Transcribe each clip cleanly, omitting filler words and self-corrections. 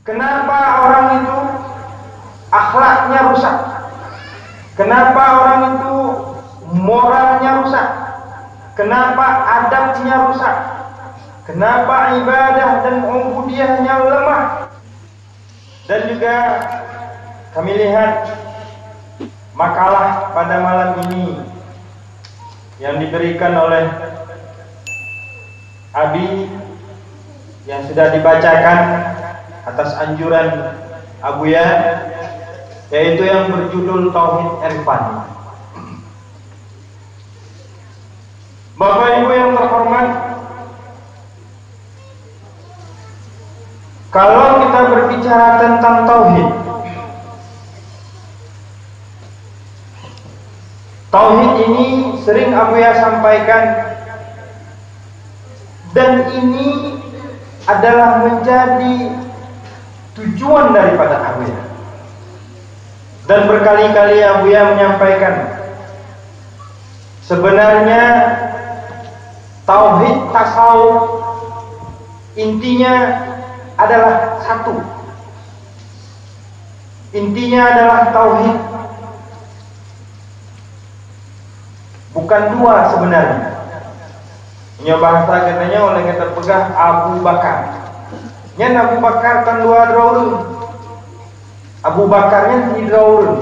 Kenapa orang itu akhlaknya rusak? Kenapa orang itu moralnya rusak? Kenapa adabnya rusak? Kenapa ibadah dan ubudiyahnya lemah? Dan juga kami lihat makalah pada malam ini yang diberikan oleh Abi yang sudah dibacakan atas anjuran Abuya, yaitu yang berjudul Tauhid Irfani. Bapak Ibu yang terhormat, kalau kita berbicara tentang tauhid, tauhid ini sering Abuya sampaikan, dan ini adalah menjadi tujuan daripada Abuya. Dan berkali-kali Abuya menyampaikan, sebenarnya tauhid tasawuf intinya adalah satu. Intinya adalah tauhid, bukan dua sebenarnya. Ini bahasa katanya oleh kata pegah Abu Bakar. Nyan Abu Bakar kan dua draurun. Abu Bakarnya di draurun.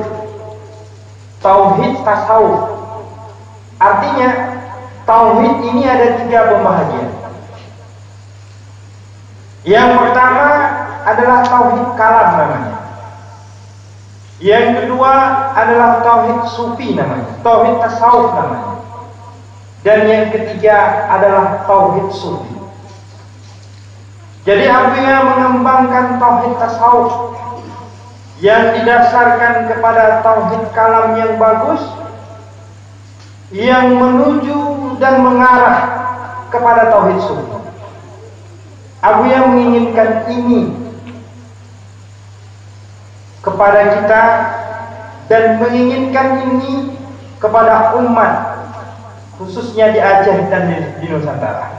Tauhid tasawuf. Artinya tauhid ini ada tiga pembahagian. Yang pertama adalah tauhid kalam namanya. Yang kedua adalah tauhid sufi namanya, tauhid tasawuf namanya. Dan yang ketiga adalah tauhid sufi. Jadi Abuya mengembangkan tauhid tasawuf yang didasarkan kepada tauhid kalam yang bagus, yang menuju dan mengarah kepada tauhid sufi. Abuya menginginkan ini kepada kita dan menginginkan ini kepada umat, khususnya di Aceh dan di Nusantara.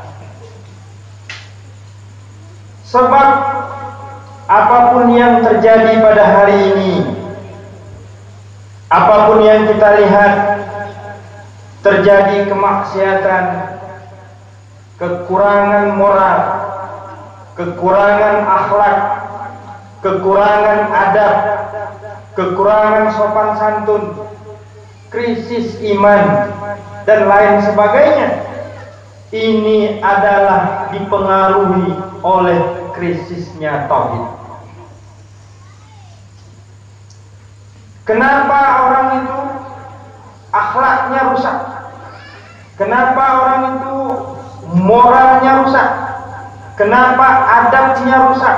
Sebab apapun yang terjadi pada hari ini, apapun yang kita lihat, terjadi kemaksiatan, kekurangan moral, kekurangan akhlak, kekurangan adab, kekurangan sopan santun, krisis iman, dan lain sebagainya. Ini adalah dipengaruhi oleh krisisnya tauhid. Kenapa orang itu akhlaknya rusak? Kenapa orang itu moralnya rusak? Kenapa adabnya rusak?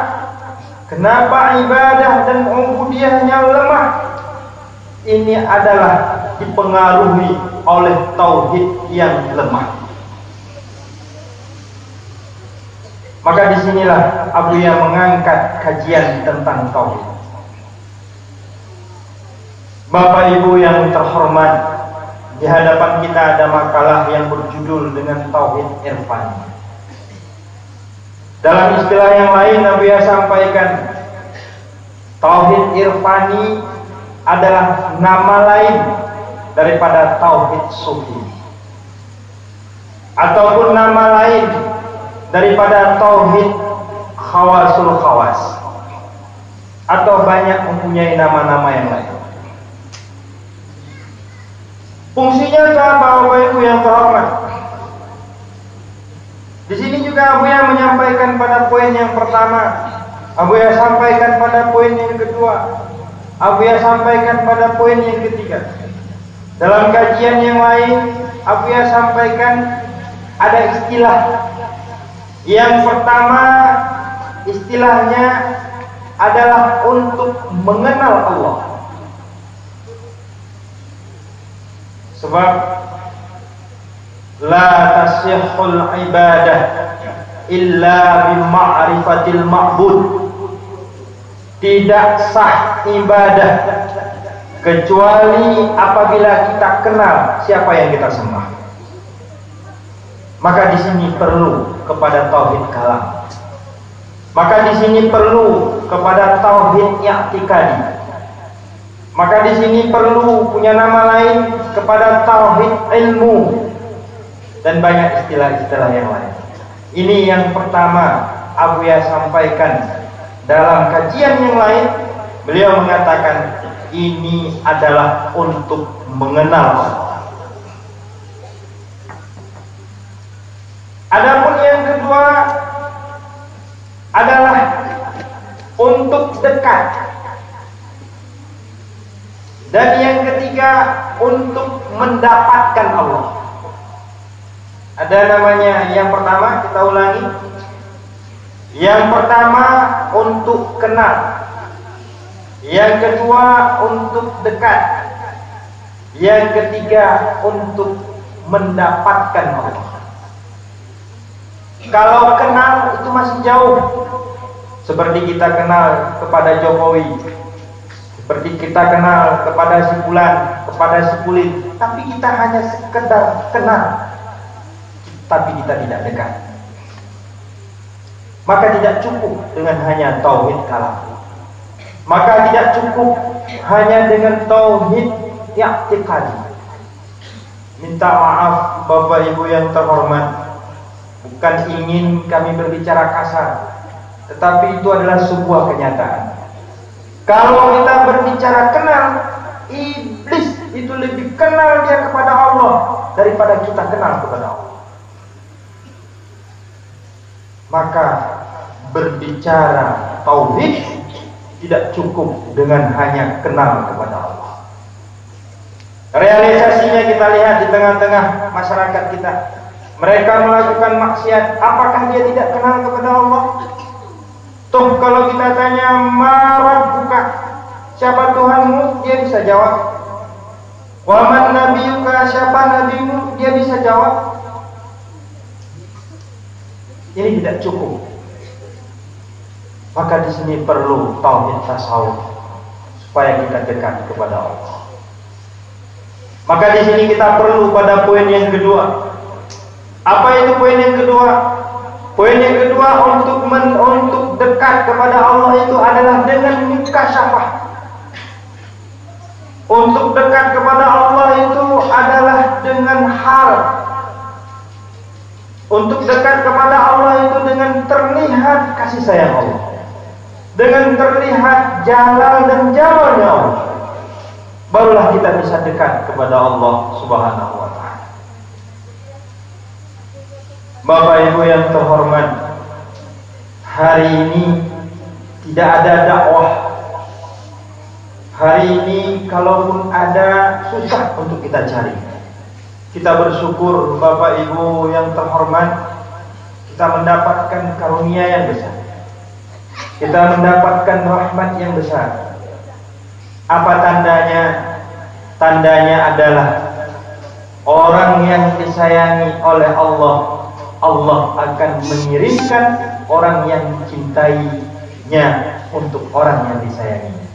Kenapa ibadah dan ubudiyahnya lemah? Ini adalah dipengaruhi oleh tauhid yang lemah. Maka disinilah Abuya mengangkat kajian tentang tauhid. Bapak Ibu yang terhormat, di hadapan kita ada makalah yang berjudul dengan Tauhid Irfani. Dalam istilah yang lain Abuya sampaikan, Tauhid Irfani adalah nama lain daripada Tauhid Sufi, ataupun nama lain daripada Tauhid Khawasul Khawas, atau banyak mempunyai nama-nama yang lain. Fungsinya apa, Bapak Ibu yang terhormat? Di sini juga Abuya menyampaikan pada poin yang pertama, Abuya sampaikan pada poin yang kedua, Abuya sampaikan pada poin yang ketiga. Dalam kajian yang lain Abuya sampaikan ada istilah. Yang pertama, istilahnya adalah untuk mengenal Allah. Sebab la tasihhul ibadah illa bima'rifatil ma'bud. Tidak sah ibadah kecuali apabila kita kenal siapa yang kita sembah. Maka di sini perlu kepada tauhid kalam. Maka di sini perlu kepada tauhid i'tiqadi. Maka di sini perlu punya nama lain kepada tauhid ilmu dan banyak istilah-istilah yang lain. Ini yang pertama Abuya sampaikan dalam kajian yang lain. Beliau mengatakan ini adalah untuk mengenal Allah. Adapun yang kedua adalah untuk dekat. Dan yang ketiga untuk mendapatkan Allah. Ada namanya, yang pertama kita ulangi. Yang pertama untuk kenal. Yang kedua untuk dekat. Yang ketiga untuk mendapatkan Allah. Kalau kenal itu masih jauh. Seperti kita kenal kepada Jokowi, seperti kita kenal kepada si Fulan, kepada si Kulin, tapi kita hanya sekedar kenal, tapi kita tidak dekat. Maka tidak cukup dengan hanya tauhid kalam. Maka tidak cukup hanya dengan tauhid i'tiqadi. Minta maaf Bapak Ibu yang terhormat, bukan ingin kami berbicara kasar, tetapi itu adalah sebuah kenyataan. Kalau kita berbicara kenal, iblis itu lebih kenal dia kepada Allah daripada kita kenal kepada Allah. Maka berbicara tauhid tidak cukup dengan hanya kenal kepada Allah. Realisasinya kita lihat di tengah-tengah masyarakat kita. Mereka melakukan maksiat, apakah dia tidak kenal kepada Allah? Toh kalau kita tanya ma rabbuka, siapa Tuhanmu, dia bisa jawab. Wa man nabiyuka, siapa nabimu, dia bisa jawab. Ini tidak cukup. Maka di sini perlu tauhid tasawuf supaya kita dekat kepada Allah. Maka di sini kita perlu pada poin yang kedua. Apa itu poin yang kedua? Poin yang kedua untuk dekat kepada Allah itu adalah dengan mukasyafah. Untuk dekat kepada Allah itu adalah dengan hal. Untuk dekat kepada Allah itu dengan terlihat kasih sayang Allah, dengan terlihat jalan dan jalannya Allah, barulah kita bisa dekat kepada Allah Subhanahu wa ta'ala. Bapak Ibu yang terhormat, hari ini tidak ada dakwah. Hari ini kalaupun ada, susah untuk kita cari. Kita bersyukur Bapak Ibu yang terhormat, kita mendapatkan karunia yang besar. Kita mendapatkan rahmat yang besar. Apa tandanya? Tandanya adalah orang yang disayangi oleh Allah, Allah akan mengirimkan orang yang dicintainya untuk orang yang disayanginya.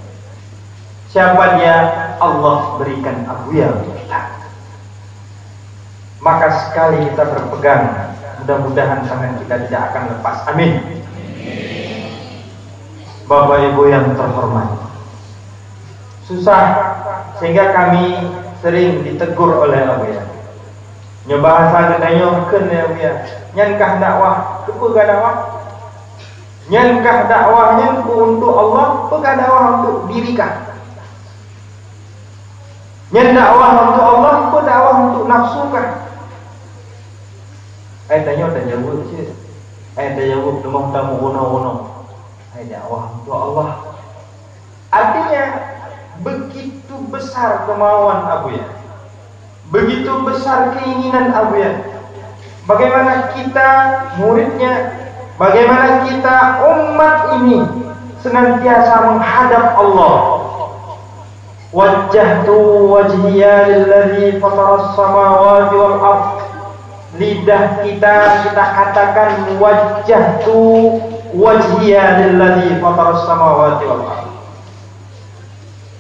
Siapa dia? Allah berikan abuya untuk kita. Maka sekali kita berpegang, mudah-mudahan tangan kita tidak akan lepas. Amin. Bapak Ibu yang terhormat, susah sehingga kami sering ditegur oleh abuya. Nyobahasa gedanya ken ya abuya. Nyankah dakwah, kepega dakwah. Nyankah dakwahnya untuk Allah, pega dakwah untuk diri kah? Nyan dakwah untuk Allah, pega dakwah untuk nafsu kah? Tanya dan jawab sih. Jawab demam tamu uno. Dakwah untuk Allah. Artinya begitu besar kemauan abuya, begitu besar keinginan abuya. Bagaimana kita muridnya, bagaimana kita umat ini senantiasa menghadap Allah. Wajjahtu wajhiya lilladzi fataras samawati wal ardh. Lidah kita katakan wajjahtu wajhiya lilladzi fataras samawati wal ardh.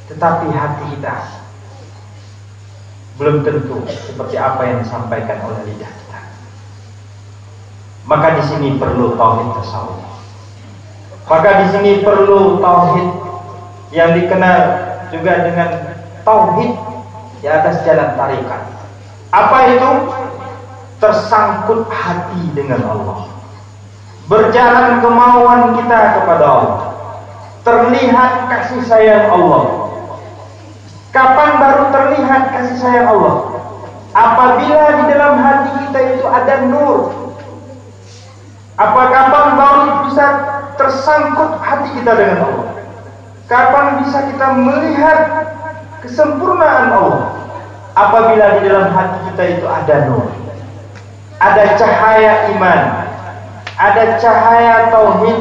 Tetapi hati kita belum tentu seperti apa yang disampaikan oleh lidah kita. Maka di sini perlu tauhid tasawuf. Maka di sini perlu tauhid yang dikenal juga dengan tauhid di atas jalan tarikat. Apa itu? Tersangkut hati dengan Allah, berjalan kemauan kita kepada Allah, terlihat kasih sayang Allah. Kapan baru terlihat kasih sayang Allah? Apabila di dalam hati kita itu ada nur. Kapan baru bisa tersangkut hati kita dengan Allah? Kapan bisa kita melihat kesempurnaan Allah? Apabila di dalam hati kita itu ada nur, ada cahaya iman, ada cahaya tauhid.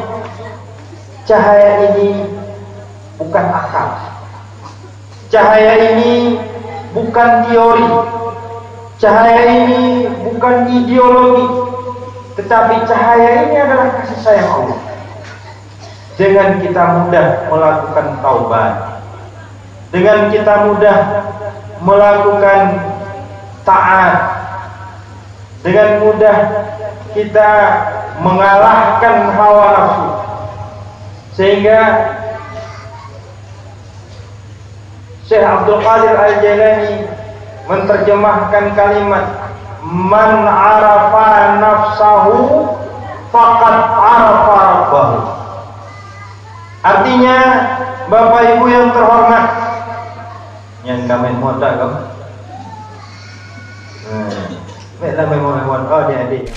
Cahaya ini bukan akal, cahaya ini bukan teori, cahaya ini bukan ideologi, tetapi cahaya ini adalah kasih sayang Allah. Dengan kita mudah melakukan taubat, dengan kita mudah melakukan taat, dengan mudah kita mengalahkan hawa nafsu, sehingga Syekh Abdul Qadir Al-Jailani menerjemahkan kalimat man arafa nafsahu faqad arafa rabbahu. Artinya, Bapak Ibu yang terhormat, yang kami modal kamu. Baiklah, memang oh dia adik.